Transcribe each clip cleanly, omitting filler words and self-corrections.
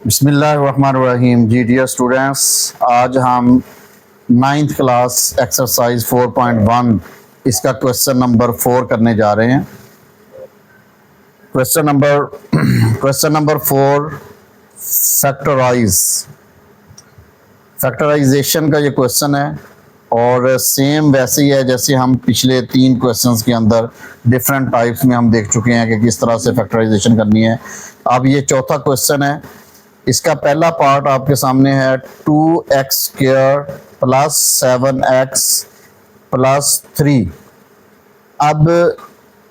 बिस्मिल्लाहिर्रहमानिर्रहीम। जी dear students, आज हम नाइन्थ क्लास एक्सरसाइज 4.1 इसका क्वेश्चन नंबर 4 करने जा रहे हैं। क्वेश्चन नंबर 4 फैक्टराइजेशन का ये क्वेश्चन है और सेम वैसे ही है जैसे हम पिछले 3 क्वेश्चंस के अंदर डिफरेंट टाइप्स में हम देख चुके हैं कि किस तरह से फैक्टराइजेशन करनी है। अब ये चौथा क्वेश्चन है। इसका पहला पार्ट आपके सामने है 2x² प्लस 7x प्लस 3। अब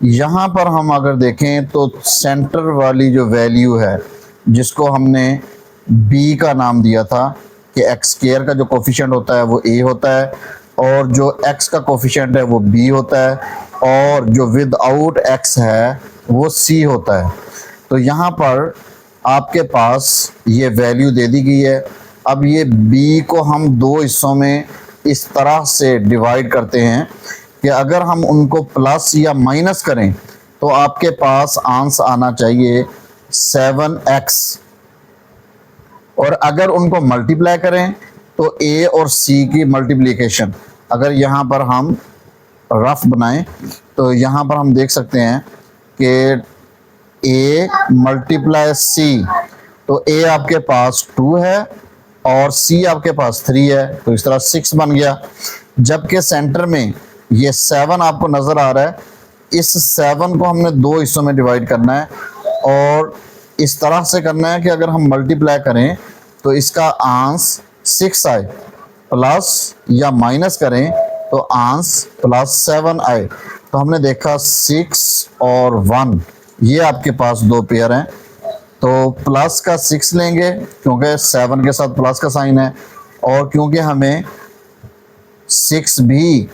यहाँ पर हम अगर देखें तो सेंटर वाली जो वैल्यू है जिसको हमने b का नाम दिया था कि x² का जो कोफिशिएंट होता है वो a होता है और जो x का कोफिशिएंट है वो b होता है और जो विदाउट x है वो c होता है। तो यहाँ पर आपके पास ये वैल्यू दे दी गई है। अब ये b को हम दो हिस्सों में इस तरह से डिवाइड करते हैं कि अगर हम उनको प्लस या माइनस करें तो आपके पास आंसर आना चाहिए 7x और अगर उनको मल्टीप्लाई करें तो a और c की मल्टीप्लिकेशन। अगर यहाँ पर हम रफ बनाएं तो यहाँ पर हम देख सकते हैं कि a मल्टीप्लाई c, तो a आपके पास 2 है और c आपके पास 3 है, तो इस तरह 6 बन गया। जबकि सेंटर में ये 7 आपको नज़र आ रहा है, इस 7 को हमने दो हिस्सों में डिवाइड करना है और इस तरह से करना है कि अगर हम मल्टीप्लाई करें तो इसका आंसर 6 आए, प्लस या माइनस करें तो आंसर प्लस 7 आए। तो हमने देखा 6 और 1 ये आपके पास दो पेयर हैं, तो प्लस का 6 लेंगे क्योंकि 7 के साथ प्लस का साइन है और क्योंकि हमें 6 भी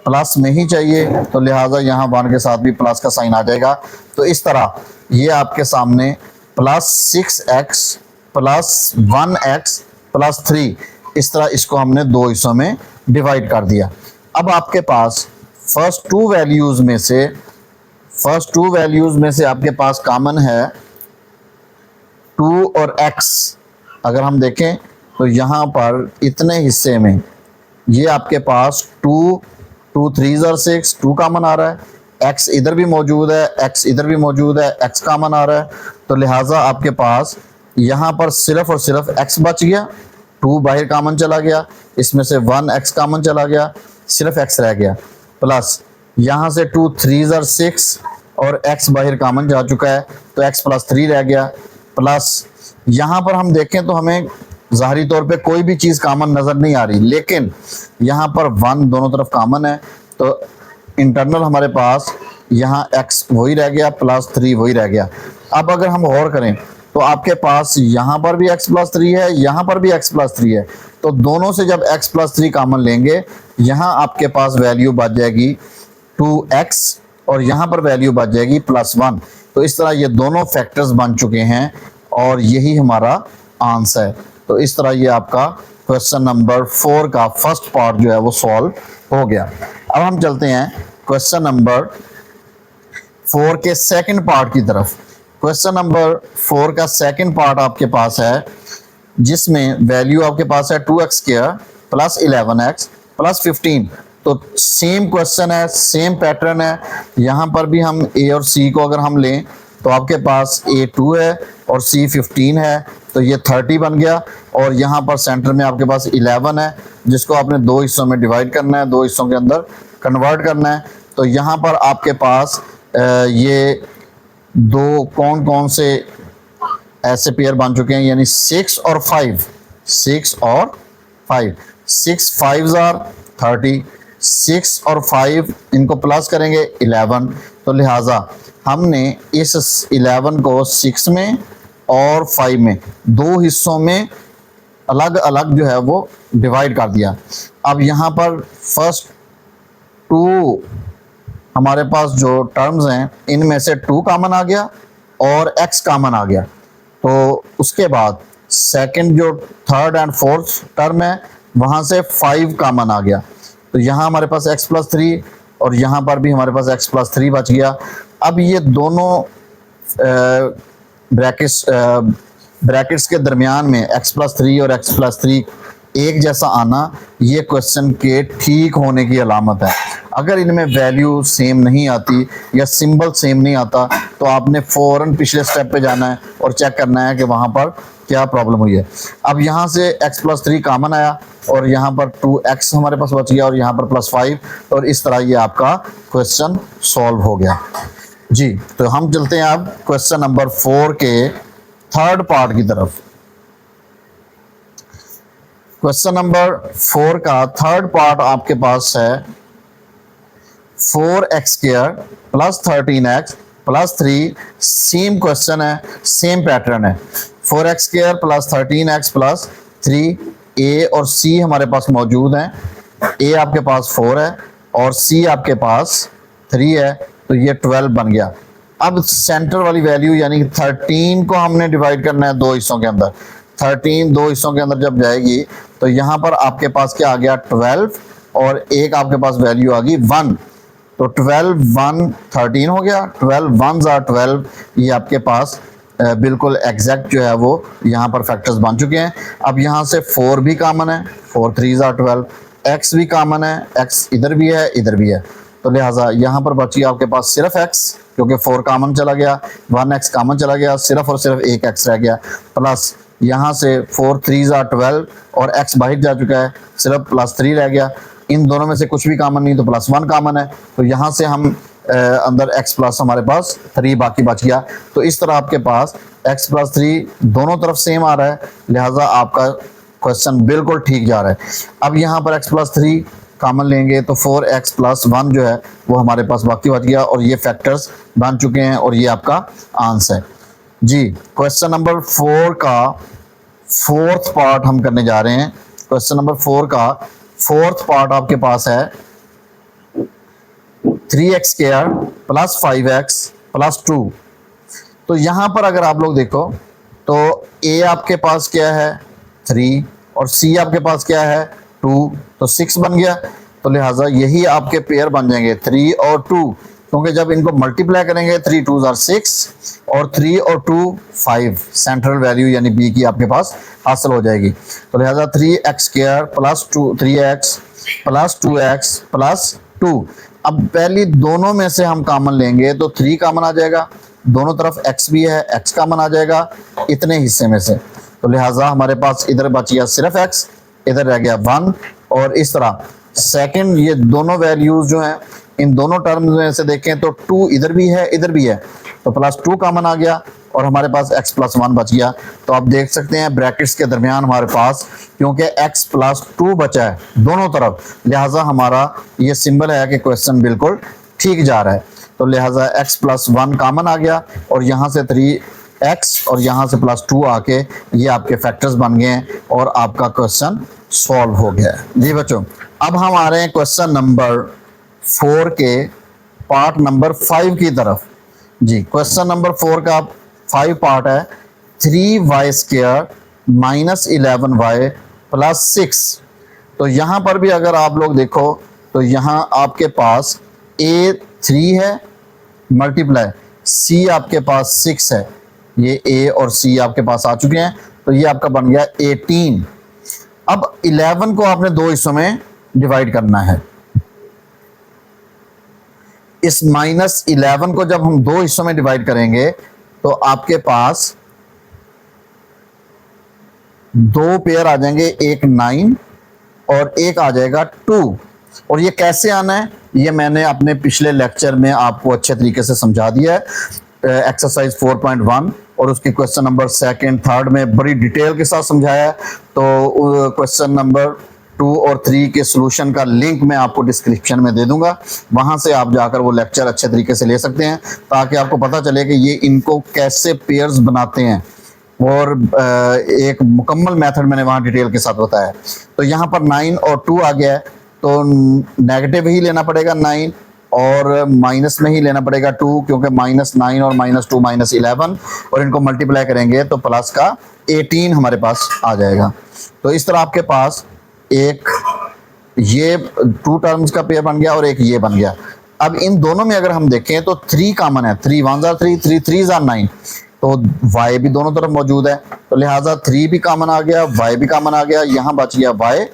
प्लस में ही चाहिए तो लिहाजा यहाँ 1 के साथ भी प्लस का साइन आ जाएगा। तो इस तरह ये आपके सामने plus 6x plus 1x plus 3, इस तरह इसको हमने दो हिस्सों में डिवाइड कर दिया। अब आपके पास फर्स्ट टू वैल्यूज़ में से आपके पास कॉमन है 2 और x। अगर हम देखें तो यहाँ पर इतने हिस्से में ये आपके पास 2 3 6 2 कॉमन आ रहा है, x इधर भी मौजूद है, x इधर भी मौजूद है, x कॉमन आ रहा है। तो लिहाजा आपके पास यहाँ पर सिर्फ और सिर्फ x बच गया, 2 बाहर कॉमन चला गया, इसमें से 1x कॉमन चला गया, सिर्फ x रह गया। प्लस यहाँ से 2 3 6 और x बाहर कॉमन जा चुका है तो x प्लस 3 रह गया। प्लस यहाँ पर हम देखें तो हमें ज़ाहरी तौर पे कोई भी चीज़ कॉमन नज़र नहीं आ रही, लेकिन यहाँ पर 1 दोनों तरफ कॉमन है तो इंटरनल हमारे पास यहाँ x वही रह गया, प्लस 3 वही रह गया। अब अगर हम गौर करें तो आपके पास यहाँ पर भी x प्लस 3 है, यहाँ पर भी x प्लस 3 है, तो दोनों से जब x प्लस 3 कॉमन लेंगे यहाँ आपके पास वैल्यू बच जाएगी 2x और यहाँ पर वैल्यू बच जाएगी प्लस 1। तो इस तरह ये दोनों फैक्टर्स बन चुके हैं और यही हमारा आंसर है। तो इस तरह ये आपका क्वेश्चन नंबर 4 का फर्स्ट पार्ट जो है वो सॉल्व हो गया। अब हम चलते हैं क्वेश्चन नंबर 4 के सेकंड पार्ट की तरफ। क्वेश्चन नंबर 4 का सेकंड पार्ट आपके पास है जिसमें वैल्यू आपके पास है 2x² प्लस 11x प्लस 15। तो सेम क्वेश्चन है, सेम पैटर्न है। यहाँ पर भी हम a और c को अगर हम लें तो आपके पास a 2 है और c 15 है, तो ये 30 बन गया। और यहाँ पर सेंटर में आपके पास 11 है जिसको आपने दो हिस्सों में डिवाइड करना है, दो हिस्सों के अंदर कन्वर्ट करना है। तो यहाँ पर आपके पास ये दो कौन से ऐसे पेयर बन चुके हैं, यानी 6 और 5, 6 और 5, 6 5s आर 30, 6 और 5 इनको प्लस करेंगे 11। तो लिहाजा हमने इस 11 को 6 में और 5 में दो हिस्सों में अलग अलग जो है वो डिवाइड कर दिया। अब यहाँ पर फर्स्ट 2 हमारे पास जो टर्म्स हैं इनमें से 2 कॉमन आ गया और x कॉमन आ गया। तो उसके बाद सेकंड जो थर्ड एंड फोर्थ टर्म है वहाँ से 5 कॉमन आ गया, तो यहाँ हमारे पास x प्लस 3 और यहाँ पर भी हमारे पास x प्लस 3 बच गया। अब ये दोनों ब्रैकेट्स ब्रैकेट्स के दरमियान में x+3 और x+3 एक जैसा आना, ये क्वेश्चन के ठीक होने की अलामत है। अगर इनमें वैल्यू सेम नहीं आती या सिंबल सेम नहीं आता तो आपने फ़ौरन पिछले स्टेप पे जाना है और चेक करना है कि वहाँ पर क्या प्रॉब्लम हुई है। अब यहाँ से x+3 कॉमन आया और यहाँ पर 2x हमारे पास बच गया और यहाँ पर +5, और इस तरह ये आपका क्वेश्चन सॉल्व हो गया जी। तो हम चलते हैं अब क्वेश्चन नंबर 4 के थर्ड पार्ट की तरफ। क्वेश्चन नंबर 4 का थर्ड पार्ट आपके पास है 4x² + 13x + 3। सेम क्वेश्चन है, सेम पैटर्न है। 4x² + 13x + 3, a और c हमारे पास मौजूद हैं। a आपके पास 4 है और c आपके पास 3 है, तो ये 12 बन गया। अब सेंटर वाली वैल्यू यानी 13 को हमने डिवाइड करना है दो हिस्सों के अंदर। 13 दो हिस्सों के अंदर जब जाएगी तो यहाँ पर आपके पास क्या आ गया 12, और एक आपके पास वैल्यू आ गई 1, तो 12 1 13 हो गया। 12 1s are 12, ये आपके पास बिल्कुल एग्जैक्ट जो है वो यहाँ पर फैक्टर्स बन चुके हैं। अब यहाँ से 4 भी कॉमन है, 4 3s are 12, x भी कॉमन है, x इधर भी है इधर भी है, तो लिहाजा यहाँ पर बची आपके पास सिर्फ x, क्योंकि 4 कॉमन चला गया, 1x कॉमन चला गया, सिर्फ और सिर्फ एक x रह गया, प्लस यहाँ से 4 3s are 12 और x बाहर जा चुका है, सिर्फ +3 रह गया। इन दोनों में से कुछ भी कॉमन नहीं तो +1 कॉमन है, तो यहाँ से हम अंदर x प्लस हमारे पास 3 बाकी बच गया। तो इस तरह आपके पास x + 3 दोनों तरफ सेम आ रहा है, लिहाजा आपका क्वेश्चन बिल्कुल ठीक जा रहा है। अब यहाँ पर x + 3 कॉमन लेंगे तो 4x + 1 जो है वो हमारे पास बाकी बच गया, और ये फैक्टर्स बन चुके हैं और ये आपका आंसर है जी। क्वेश्चन नंबर 4 का फोर्थ पार्ट हम करने जा रहे हैं। क्वेश्चन नंबर 4 का फोर्थ पार्ट आपके पास है 3x² + 5x + 2। तो यहाँ पर अगर आप लोग देखो तो a आपके पास क्या है 3 और c आपके पास क्या है 2, तो 6 बन गया। तो लिहाजा यही आपके पेयर बन जाएंगे 3 और 2, क्योंकि जब इनको मल्टीप्लाई करेंगे 3 2s are 6 और 3 और 2 5, सेंट्रल वैल्यू यानी b की आपके पास हासिल हो जाएगी। तो लिहाजा 3x² + 2 3x + 2x + 2। अब पहली दोनों में से हम कॉमन लेंगे तो 3 कॉमन आ जाएगा, दोनों तरफ x भी है, x कॉमन आ जाएगा इतने हिस्से में से, तो लिहाजा हमारे पास इधर बच गया सिर्फ x, इधर रह गया 1, और इस तरह सेकंड ये दोनों वैल्यूज जो हैं इन दोनों टर्म्स में से देखें तो 2 इधर भी है इधर भी है, तो +2 कॉमन आ गया और हमारे पास x + 1 बच गया। तो आप देख सकते हैं ब्रैकेट्स के दरमियान हमारे पास क्योंकि x + 2 बचा है दोनों तरफ, लिहाजा हमारा ये सिंबल है कि क्वेश्चन बिल्कुल ठीक जा रहा है। तो लिहाजा x + 1 कॉमन आ गया और यहाँ से 3x और यहाँ से +2 आके ये आपके फैक्टर्स बन गए हैं और आपका क्वेश्चन सॉल्व हो गया है जी बच्चों। अब हम आ रहे हैं क्वेश्चन नंबर 4 के पार्ट नंबर 5 की तरफ जी। क्वेश्चन नंबर 4 का 5 पार्ट है 3y² - 11y + 6। तो यहाँ पर भी अगर आप लोग देखो तो यहाँ आपके पास a 3 है मल्टीप्लाई c आपके पास 6 है, ये a और c आपके पास आ चुके हैं, तो ये आपका बन गया 18। अब 11 को आपने दो हिस्सों में डिवाइड करना है। इस -11 को जब हम दो हिस्सों में डिवाइड करेंगे तो आपके पास दो पेयर आ जाएंगे, एक 9 और एक आ जाएगा 2। और ये कैसे आना है ये मैंने अपने पिछले लेक्चर में आपको अच्छे तरीके से समझा दिया है, एक्सरसाइज 4.1 और उसकी क्वेश्चन नंबर 2, 3 में बड़ी डिटेल के साथ समझाया है। तो क्वेश्चन नंबर 2 और 3 के सॉल्यूशन का लिंक मैं आपको डिस्क्रिप्शन में दे दूंगा, वहां से आप जाकर वो लेक्चर अच्छे तरीके से ले सकते हैं ताकि आपको पता चले कि ये इनको कैसे पेयर्स बनाते हैं, और एक मुकम्मल मेथड मैंने वहाँ डिटेल के साथ बताया। तो यहाँ पर 9 और 2 आ गया है तो नेगेटिव ही लेना पड़ेगा 9 और माइनस में ही लेना पड़ेगा 2, क्योंकि -9 और -2 -11 और इनको मल्टीप्लाई करेंगे तो प्लस का 18 हमारे पास आ जाएगा। तो इस तरह आपके पास एक ये 2 टर्म्स का पेयर बन गया और एक ये बन गया। अब इन दोनों में अगर हम देखें तो 3 कॉमन है, 3 1s are 3 3 3s are 9, तो तो y भी दोनों तरफ मौजूद है, तो लिहाजा 3 भी कॉमन आ गया, y भी कॉमन आ गया, यहाँ बच गया y,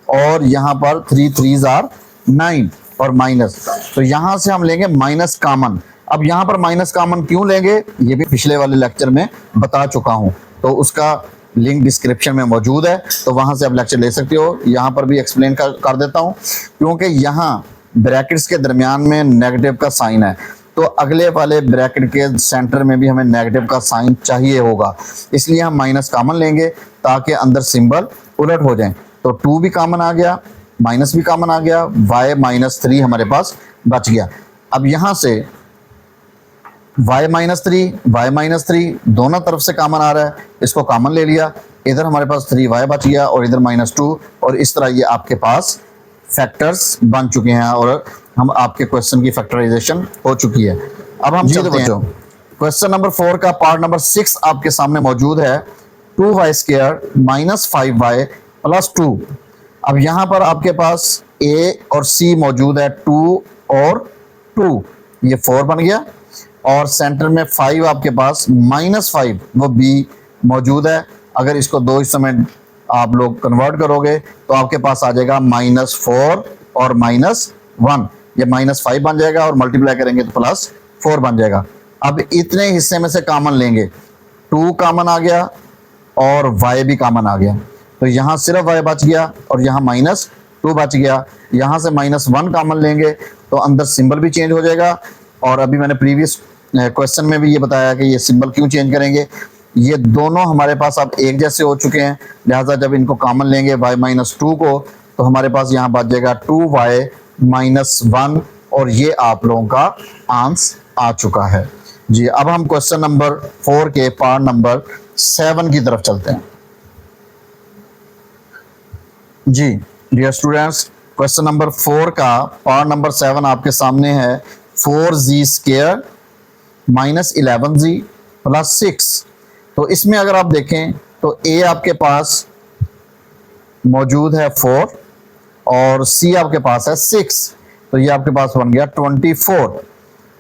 और यहाँ पर 3 3s आर 9 और माइनस, तो यहाँ से हम लेंगे माइनस कॉमन। अब यहाँ पर माइनस कॉमन क्यों लेंगे ये भी पिछले वाले लेक्चर में बता चुका हूँ, तो उसका लिंक डिस्क्रिप्शन में मौजूद है, तो वहां से आप लेक्चर ले सकते हो। यहाँ पर भी एक्सप्लेन कर देता हूँ, क्योंकि यहाँ ब्रैकेट्स के दरमियान में नेगेटिव का साइन है, तो अगले वाले ब्रैकेट के सेंटर में भी हमें नेगेटिव का साइन चाहिए होगा, इसलिए हम माइनस कॉमन लेंगे ताकि अंदर सिंबल उलट हो जाए। तो 2 भी कॉमन आ गया, माइनस भी कॉमन आ गया, y माइनस 3 हमारे पास बच गया। अब यहाँ से y माइनस 3 दोनों तरफ से कॉमन आ रहा है, इसको कॉमन ले लिया, इधर हमारे पास 3y बच गया और इधर -2, और इस तरह ये आपके पास फैक्टर्स बन चुके हैं और हम आपके क्वेश्चन की फैक्टराइजेशन हो चुकी है। अब हम चलते हैं क्वेश्चन नंबर 4 का पार्ट नंबर 6 आपके सामने मौजूद है, 2y² माइनस 5y प्लस 2। अब यहाँ पर आपके पास a और c मौजूद है, 2 और 2, ये 4 बन गया, और सेंटर में 5 आपके पास -5 वो b मौजूद है। अगर इसको दो हिस्सों में आप लोग कन्वर्ट करोगे तो आपके पास आ जाएगा -4 और -1, ये -5 बन जाएगा और मल्टीप्लाई करेंगे तो +4 बन जाएगा। अब इतने हिस्से में से कॉमन लेंगे, 2 कॉमन आ गया और y भी कॉमन आ गया, तो यहाँ सिर्फ y बच गया और यहाँ -2 बच गया। यहाँ से -1 कॉमन लेंगे तो अंदर सिंबल भी चेंज हो जाएगा, और अभी मैंने प्रीवियस क्वेश्चन में भी ये बताया कि ये सिंबल क्यों चेंज करेंगे, ये दोनों हमारे पास अब एक जैसे हो चुके हैं, लिहाजा जब इनको कॉमन लेंगे y-2 को तो हमारे पास यहाँ बच जाएगा 2y-1, और ये आप लोगों का आंसर आ चुका है जी। अब हम क्वेश्चन नंबर 4 के पार्ट नंबर 7 की तरफ चलते हैं जी। डियर स्टूडेंट्स, क्वेश्चन नंबर 4 का पार्ट नंबर 7 आपके सामने है, 4z² माइनस 11z प्लस 6। तो इसमें अगर आप देखें तो a आपके पास मौजूद है 4 और c आपके पास है 6, तो ये आपके पास बन गया 24,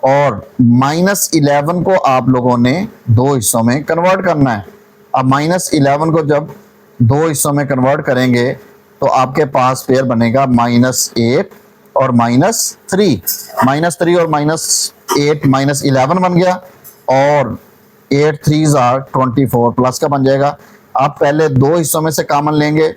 और -11 को आप लोगों ने दो हिस्सों में कन्वर्ट करना है। अब -11 को जब दो हिस्सों में कन्वर्ट करेंगे तो आपके पास पेयर बनेगा -8 और -3, -3 और -8 -11 बन गया, और 8 3s आर 24 प्लस का बन जाएगा। आप पहले दो हिस्सों में से कॉमन लेंगे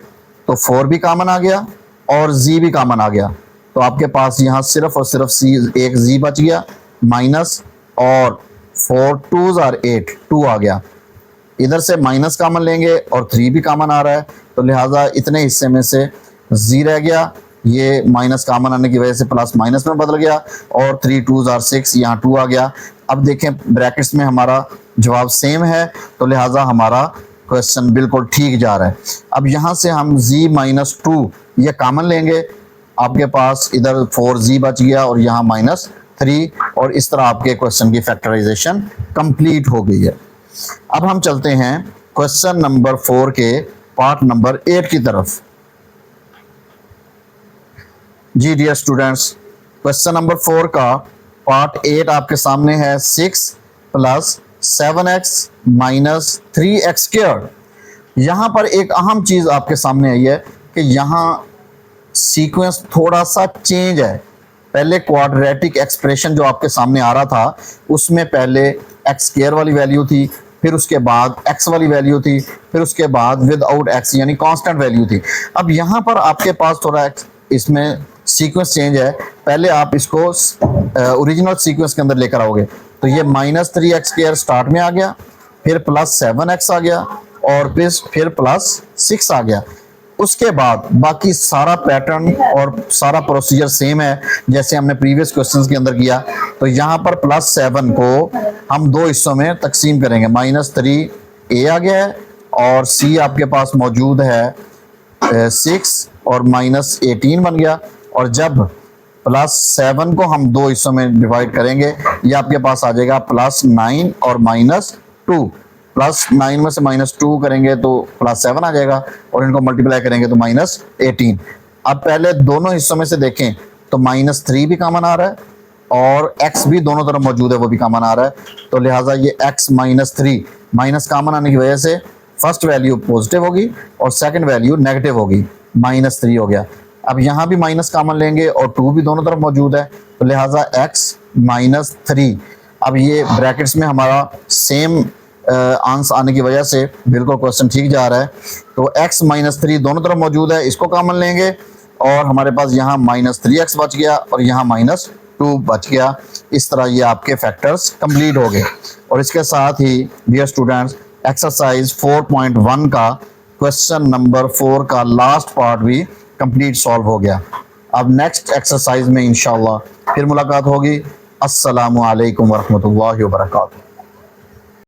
तो 4 भी कॉमन आ गया और z भी कॉमन आ गया, तो आपके पास यहाँ सिर्फ और सिर्फ एक z बच गया, माइनस, और 4 2s आर 8, 2 आ गया। इधर से माइनस कॉमन लेंगे और 3 भी कॉमन आ रहा है, तो लिहाजा इतने हिस्से में से z रह गया, ये माइनस कॉमन आने की वजह से प्लस माइनस में बदल गया, और 3 2s आर 6, यहाँ 2 आ गया। अब देखें ब्रैकेट्स में हमारा जवाब सेम है, तो लिहाजा हमारा क्वेश्चन बिल्कुल ठीक जा रहा है। अब यहाँ से हम z-2 ये कॉमन लेंगे, आपके पास इधर 4z बच गया और यहाँ -3, और इस तरह आपके क्वेश्चन की फैक्टराइजेशन कंप्लीट हो गई है। अब हम चलते हैं क्वेश्चन नंबर 4 के पार्ट नंबर 8 की तरफ जी। डियर स्टूडेंट्स, क्वेश्चन नंबर 4 का पार्ट 8 आपके सामने है, 6 + 7x - 3x²। यहाँ पर एक अहम चीज़ आपके सामने आई है कि यहाँ सीक्वेंस थोड़ा सा चेंज है। पहले क्वाड्रेटिक एक्सप्रेशन जो आपके सामने आ रहा था उसमें पहले x² वाली वैल्यू थी, फिर उसके बाद x वाली वैल्यू थी, फिर उसके बाद विदाउट x यानी कांस्टेंट वैल्यू थी। अब यहाँ पर आपके पास थोड़ा इसमें सीक्वेंस चेंज है, पहले आप इसको ओरिजिनल सीक्वेंस के अंदर लेकर आओगे, तो ये -3x² स्टार्ट में आ गया, फिर +7x आ गया, और फिर +6 आ गया। उसके बाद बाकी सारा पैटर्न और सारा प्रोसीजर सेम है जैसे हमने प्रीवियस क्वेश्चंस के अंदर किया। तो यहाँ पर +7 को हम दो हिस्सों में तकसीम करेंगे, -3 a आ गया है और c आपके पास मौजूद है 6 और -18 बन गया, और जब +7 को हम दो हिस्सों में डिवाइड करेंगे ये आपके पास आ जाएगा +9 और -2। +9 में से -2 करेंगे तो +7 आ जाएगा, और इनको मल्टीप्लाई करेंगे तो -18। अब पहले दोनों हिस्सों में से देखें तो -3 भी कॉमन आ रहा है और x भी दोनों तरफ मौजूद है, वो भी कॉमन आ रहा है, तो लिहाजा ये x माइनस 3 माइनस कॉमन आने की वजह से फर्स्ट वैल्यू पॉजिटिव होगी और सेकंड वैल्यू नेगेटिव होगी, -3 हो गया। अब यहाँ भी माइनस कॉमन लेंगे और 2 भी दोनों तरफ मौजूद है, तो लिहाजा x माइनस 3। अब ये ब्रैकेट्स में हमारा सेम आंसर आने की वजह से बिल्कुल क्वेश्चन ठीक जा रहा है। तो x माइनस 3 दोनों तरफ मौजूद है, इसको कॉमन लेंगे और हमारे पास यहाँ -3x बच गया और यहाँ -2 बच गया। इस तरह ये आपके फैक्टर्स कंप्लीट हो गए। और इसके साथ ही डियर स्टूडेंट्स, एक्सरसाइज 4.1 का क्वेश्चन नंबर 4 का लास्ट पार्ट भी कंप्लीट सॉल्व हो गया। अब नेक्स्ट एक्सरसाइज में इंशाल्लाह फिर मुलाकात होगी। अस्सलामु अलैकुम वरहमतुल्लाहि वबरकातुहू।